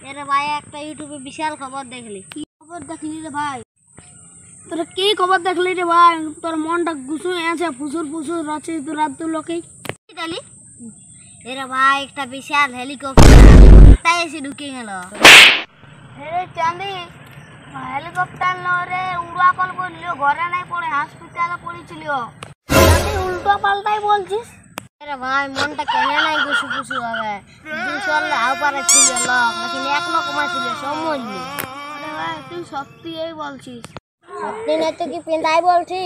এরে ভাই একটা ইউটিউবে বিশাল খবর দেখলি। কি খবর দেখলি রে ভাই? তোরা কি খবর দেখলি রে ভাই? তোর মনটা গুছুয়ে আছে, ফুসুর ফুসুর আছে তোরা তো লোকে দেখলি। এরে ভাই একটা বিশাল হেলিকপ্টার তাই এসে ঢুকে গেল। রে চাঁদি হেলিকপ্টার লরে উড়া কল বললো, ঘরে নাই পড়ে হসপিটালে পড়েছিল। চাঁদি উল্টো পাল্টাই বলছিস। এরে ভাই মনটা কেন নাই গুছু গুছু হবে। দুশোর আও পারে ছিল লোক, लेकिन এক লোক মাছিল সব মরলি। আরে ভাই তুই সত্যিই বলছিস? সত্যি না তো কি পেঁদাই বলছি?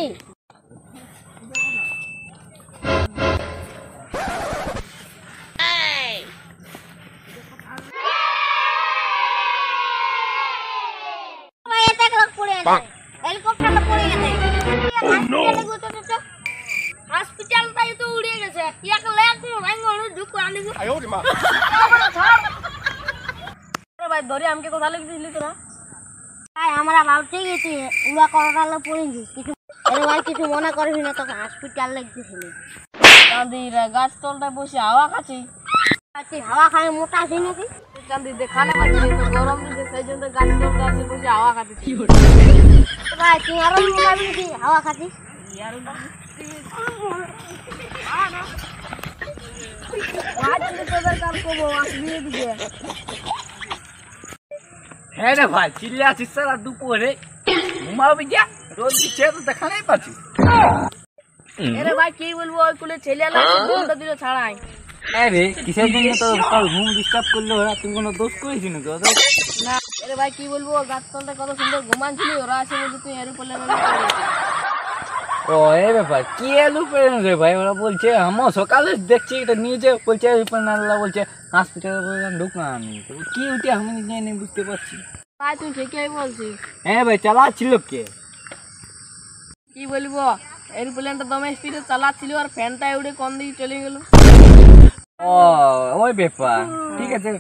হেলিকপ্টারটা পড়ে গেছে। হসপিটালটাই তো উড়ে গেছে। এক লাখ রাঙ্গনু ঢুকু আনিবো। আয়ো রে মা। আরে ভাই ধরে আমাকে কথা লিখে দিলি তোরা? ভাই আমরা ভাবতে গেছি উড়া করাটালে পড়ে গেছি কিছু। আরে ভাই কিছু মনে করবি না, তোকে হসপিটাল লাগতেছিল। চাঁদি রে গাছ তলটায় বসে হাওয়া খাচ্ছি। হাওয়া খাই মোটা আছি নাকি? চাঁদি দেখানে পাচ্ছি তো গরম দিতে, সেই জন্য গাছ তলটা আছে বসে হাওয়া খাচ্ছি। ভাই তুই আরো মোটাবি কি হাওয়া খাচ্ছিস? হ্যাঁ রে ভাই চিল্লে আছিস সারা দুপুরে, ঘুমাবি যা, রোদ দিচ্ছে তো দেখা নাই পাচ্ছিস। আরে ভাই কি বলবো, ওই কুলে ছেলে ঘুমটা দিল ছাড়াই। আরে কিসের জন্য তো তোর ঘুম ডিস্টার্ব করলো ওরা? তুমি কোনো দোষ করেছি নাকি ওদের? না আরে ভাই কি বলবো, গাছ তলটা কত সুন্দর ঘুমাচ্ছিল, ওরা আসে বলছে তুই এরোপ্লেন। ও এই ব্যাপার কি এরোপ্লেন রে ভাই? ওরা বলছে আমার সকালে দেখছি এটা নিউজে বলছে এরোপ্লেন আল্লাহ বলছে হসপিটালে ঢুকলাম আমি, কি উঠে আমি জানি বুঝতে পারছি। ভাই তুই ঠিকই বলছিস। হ্যাঁ ভাই চালাচ্ছিল কে? কি বলবো, এরোপ্লেনটা দমে স্পিডে চালাচ্ছিল আর ফ্যানটা উড়ে কোন দিকে চলে গেল। ও ওই ব্যাপার, ঠিক আছে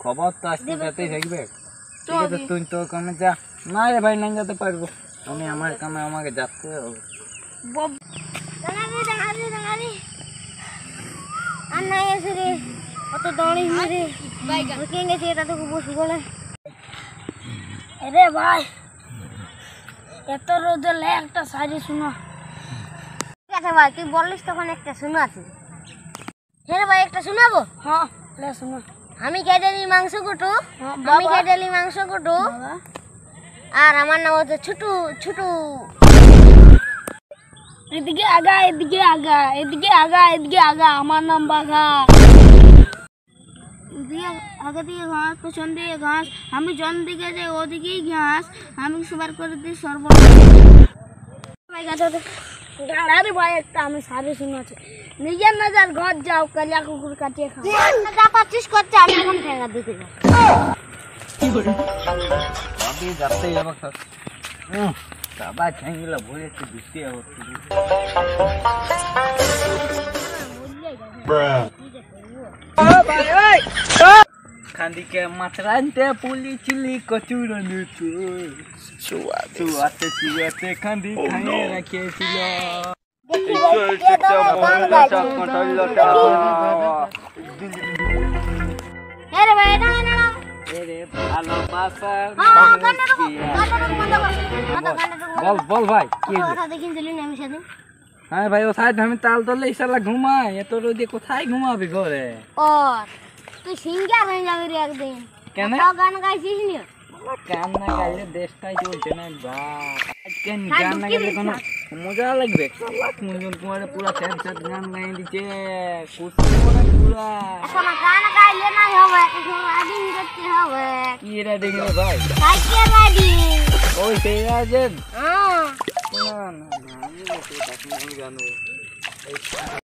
খবর তো আসতে যেতেই থাকবে। ঠিক আছে তুই তোর কামে যা। না রে ভাই না যেতে পারবো, আমি আমার কামে আমাকে যেতে হবে। আরে ভাই এত রোদে একটা সাইডে শুনো। ঠিক আছে ভাই তুই বললিস তখন একটা শোনাচ্ছি। হ্যাঁ ভাই একটা শোনাবো? হ্যাঁ শোনো। আমি কেটে নিই মাংস কুটু, আমি কেটে নিই মাংস কুটু, আর আমার নাম হচ্ছে ছুটু ছুটু। এদিকে আগা এদিকে আগা এদিকে আগা এদিকে আগা, আমার নাম বাঘা। দিয়ে আগে দিকে ঘাস, পেছন দিকে ঘাস, আমি জন দিকে যাই ওদিকেই ঘাস, আমি সবার করে দিই আরে ভাই একটা আমি সারি শুনেছি, নিজের নজর ঘর যাও কালিয়া কুকুর কাটিয়ে খাও। যা পাচ্ছিস করছে, আমি এখন ঠেঙ্গা দিতে যাই। যাতেই হবে দাদা ঠেঙ্গিলা ভরে একটু দিতে হবে। খান্দিকে মাছ রাঁধতে পুলি চিলি কচুর চুয়াতে চুয়াতে খান্দি খাইয়ে রাখিয়েছিল। বল ভাই হ্যাঁ ভাই ও সাইড আমি তাল তলে ইসালা ঘুমাই, এত রোদে কোথায় ঘুমাবি ঘরে? ও তুই সিঙ্গার হয়ে যাবি রে একদিন। কেন গান গাইছিস নি? গান না গাইলে দেশটাই চলছে না। গান না গাইলে কোনো মজা লাগবে? মঞ্জন কুমারে পুরা স্যাড স্যাড গান গাই দিচ্ছে পুরা। এখন গান গাইলে না হবে, এখন রাইডিং করতে হবে। কি রাইডিং রে ভাই? Cycle riding. ওই সেই রাইডিং? হ্যাঁ না না না আমি গান